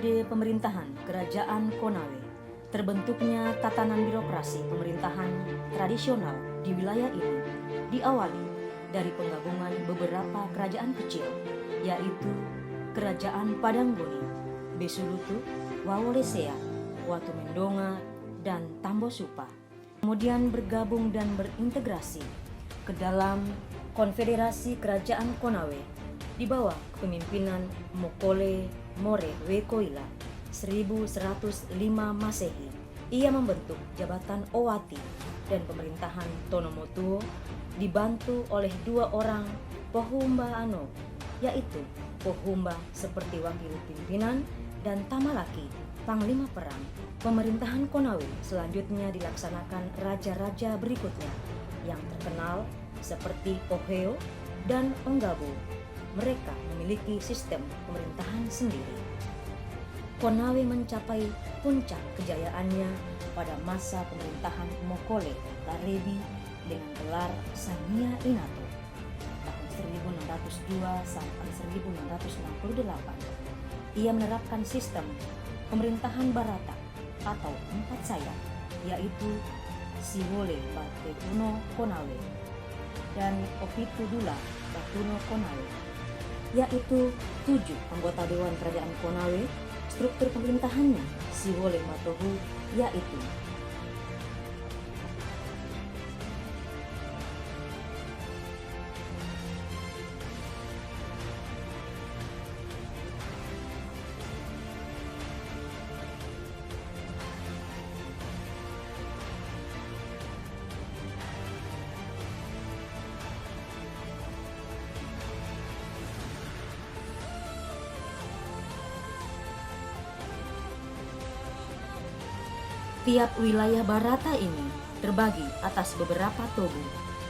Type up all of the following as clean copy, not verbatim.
periode pemerintahan Kerajaan Konawe, terbentuknya tatanan birokrasi pemerintahan tradisional di wilayah ini diawali dari penggabungan beberapa kerajaan kecil, yaitu Kerajaan Padanggoni, Besulutu, Wawolesea, Watu Mendonga, dan Tambosupa. Kemudian bergabung dan berintegrasi ke dalam Konfederasi Kerajaan Konawe di bawah kepemimpinan Mokole More Wekoila 1105 Masehi. Ia membentuk jabatan Owati dan pemerintahan Tonomotuo dibantu oleh dua orang Pohumba Ano, yaitu Pohumba seperti wakil pimpinan dan Tamalaki panglima perang. Pemerintahan Konawe selanjutnya dilaksanakan raja-raja berikutnya yang terkenal seperti Poheo dan Onggabo. Mereka memiliki sistem pemerintahan sendiri. Konawe mencapai puncak kejayaannya pada masa pemerintahan Mokole Tarebi dengan gelar Sangia Inato tahun 1602 sampai 1668. Ia menerapkan sistem pemerintahan Barata atau empat sayap, yaitu Siwole Batuno Konawe dan Opitu Dula Batuno Konawe, yaitu 7 anggota Dewan Kerajaan Konawe. Struktur pemerintahannya Siwole Batohu, yaitu tiap wilayah Barata ini terbagi atas beberapa tobu,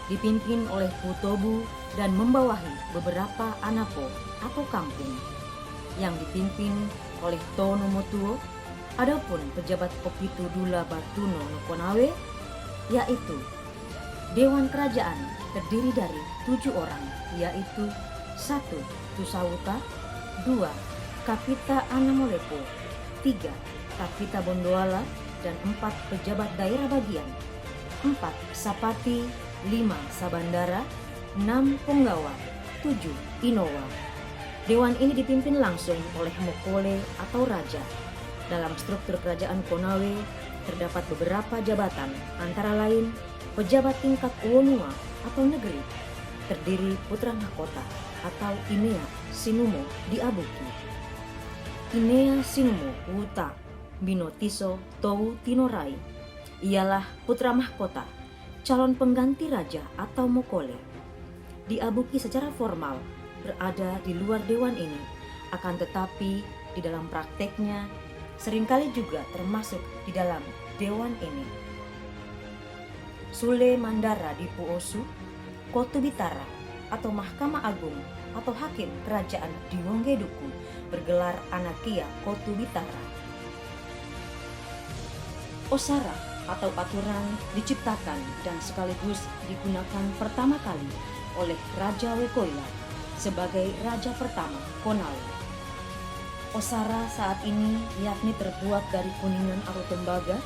dipimpin oleh Putobu dan membawahi beberapa anapo atau kampung yang dipimpin oleh Tonomotuo. Adapun pejabat Opitu Dula Batuno Konawe, yaitu Dewan Kerajaan terdiri dari 7 orang, yaitu 1. Tusawuta, 2. Kapita Anamolepo, 3. Kapita Bondoala, dan 4 pejabat daerah bagian, 4 Sapati, 5 Sabandara, 6 Punggawa, 7 Inowa. Dewan ini dipimpin langsung oleh Mokole atau Raja. Dalam struktur kerajaan Konawe terdapat beberapa jabatan, antara lain pejabat tingkat Wonua atau negeri, terdiri putra mahkota atau Inea Sinumo di Abuki. Inea Sinumo Wuta Binotiso Tou Tinorai ialah putra mahkota, calon pengganti raja atau Mokole. Diabuki secara formal berada di luar dewan ini, akan tetapi di dalam prakteknya seringkali juga termasuk di dalam dewan ini. Sule Mandara di Puosu, Kotu Bitara atau Mahkamah Agung atau Hakim Kerajaan di Wonggeduku bergelar Anakia Kotu Bitara. Osara atau aturan diciptakan dan sekaligus digunakan pertama kali oleh Raja Wekoila sebagai raja pertama Konawe. Osara saat ini yakni terbuat dari kuningan atau tembaga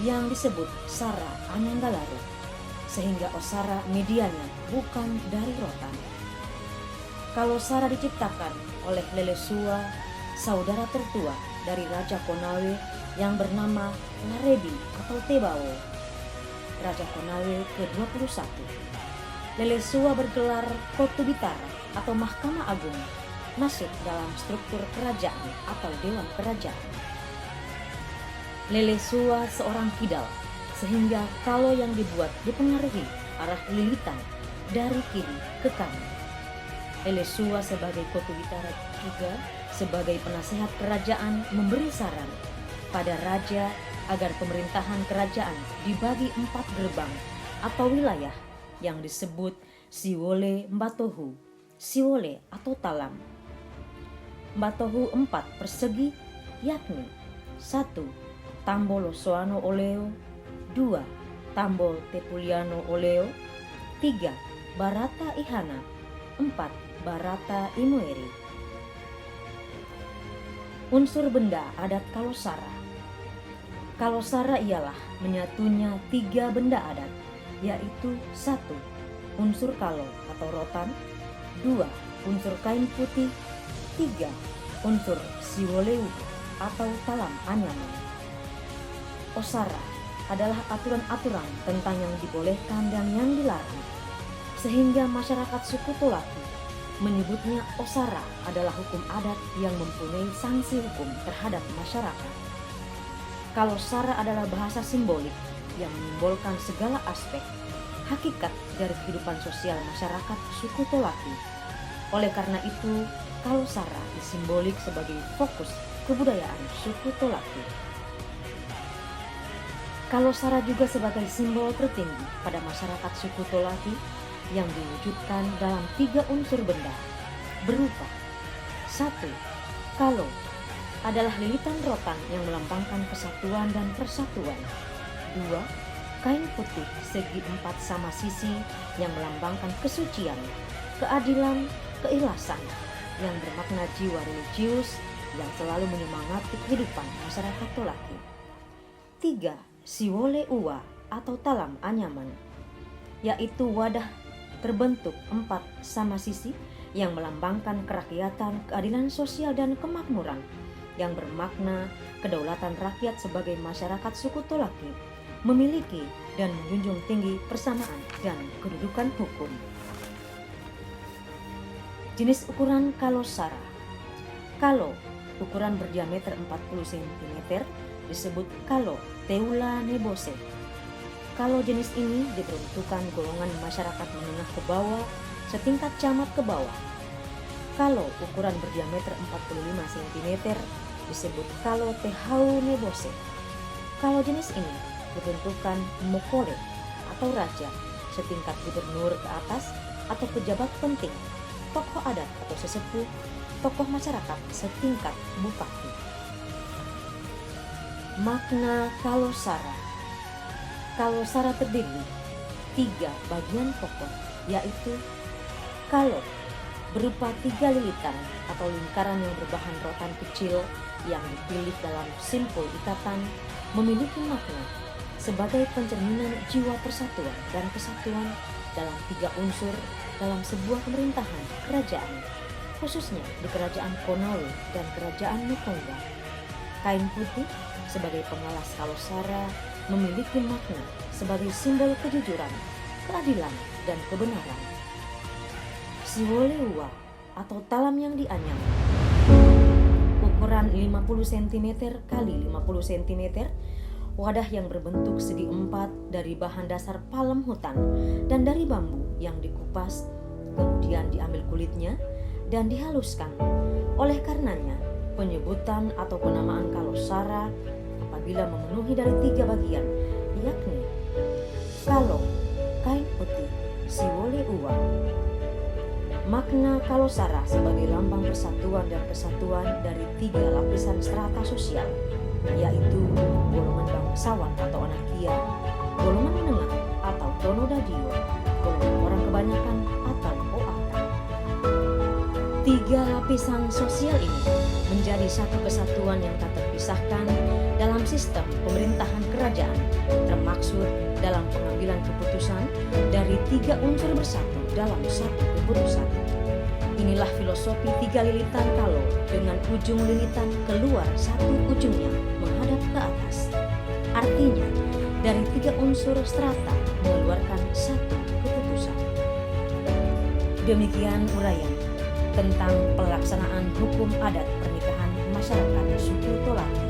yang disebut Sara Anyanggalaru, sehingga Osara medianya bukan dari rotan. Kalau Sara diciptakan oleh Lelesua, saudara tertua dari Raja Konawe yang bernama Larebi atau Tebawo, Raja Konawe ke-21. Lelesua bergelar Kotu Bitara atau Mahkamah Agung, masuk dalam struktur kerajaan atau Dewan Kerajaan. Lelesua seorang kidal, sehingga kalau yang dibuat dipengaruhi arah lilitan dari kiri ke kanan. Lelesua sebagai Kotu Bitara juga sebagai penasehat kerajaan memberi saran pada raja agar pemerintahan kerajaan dibagi 4 gerbang atau wilayah yang disebut Siwole Mbatohu, Siwole atau Talam. Mbatohu 4 persegi, yakni 1. Tambol Soano Oleo, 2. Tambol Tepuliano Oleo, 3. Barata Ihana, 4. Barata Imueri. Unsur benda adat Kalosara. Kalosara ialah menyatunya 3 benda adat, yaitu 1. Unsur kalo atau rotan, 2. Unsur kain putih, 3. Unsur siwoleu atau talam anyaman. Osara adalah aturan-aturan tentang yang dibolehkan dan yang dilarang, sehingga masyarakat suku Tolaki menyebutnya Osara adalah hukum adat yang mempunyai sanksi hukum terhadap masyarakat. Kalosara adalah bahasa simbolik yang menyimbolkan segala aspek hakikat dari kehidupan sosial masyarakat suku Tolaki. Oleh karena itu, Kalosara disimbolik sebagai fokus kebudayaan suku Tolaki. Kalosara juga sebagai simbol tertinggi pada masyarakat suku Tolaki yang diwujudkan dalam 3 unsur benda berupa 1. Kalo adalah lilitan rotan yang melambangkan kesatuan dan persatuan. 2. Kain putih segi 4 sama sisi yang melambangkan kesucian, keadilan, keikhlasan yang bermakna jiwa religius yang selalu menyemangati kehidupan masyarakat Tolaki. 3. Siwole Uwa atau talam anyaman, yaitu wadah terbentuk 4 sama sisi yang melambangkan kerakyatan, keadilan sosial dan kemakmuran yang bermakna kedaulatan rakyat sebagai masyarakat suku Tolaki memiliki dan menjunjung tinggi persamaan dan kedudukan hukum. Jenis ukuran Kalosara. Kalo ukuran berdiameter 40 cm disebut kalo teula nebose. Kalo jenis ini diperuntukkan golongan masyarakat menengah ke bawah setingkat camat ke bawah. Kalo ukuran berdiameter 45 cm disebut kalo tehau nebose. Kalo jenis ini diperuntukkan mokore atau raja setingkat gubernur ke atas atau pejabat penting, tokoh adat atau sesepuh, tokoh masyarakat setingkat bupati. Makna Kalosara. Kalosara terdiri 3 bagian pokok, yaitu kalo berupa 3 lilitan atau lingkaran yang berbahan rotan kecil yang dipilih dalam simpul ikatan, memiliki makna sebagai pencerminan jiwa persatuan dan kesatuan dalam 3 unsur dalam sebuah pemerintahan kerajaan, khususnya di kerajaan Konawe dan kerajaan Mukonga. Kain putih sebagai pengalas Kalosara memiliki makna sebagai simbol kejujuran, keadilan, dan kebenaran. Siwole Uwa atau talam yang dianyam, ukuran 50 cm x 50 cm, wadah yang berbentuk segi 4 dari bahan dasar palem hutan dan dari bambu yang dikupas, kemudian diambil kulitnya dan dihaluskan. Oleh karenanya, penyebutan atau penamaan Kalosara apabila memenuhi dari 3 bagian, yakni kalo, kain putih, siwole uwa. Makna Kalosara sebagai lambang persatuan dan kesatuan dari 3 lapisan strata sosial, yaitu golongan bangsawan atau anakia, golongan menengah atau tono dadio, golongan orang kebanyakan atau oaka. 3 lapisan sosial ini menjadi satu kesatuan yang tak terpisahkan dalam sistem pemerintahan kerajaan, termaksud dalam pengambilan keputusan dari 3 unsur bersatu dalam satu keputusan. Inilah filosofi 3 lilitan kalo dengan ujung lilitan keluar satu ujungnya menghadap ke atas. Artinya, dari 3 unsur strata mengeluarkan satu keputusan. Demikian uraian tentang pelaksanaan hukum adat pernikahan masyarakat suku Tolaki.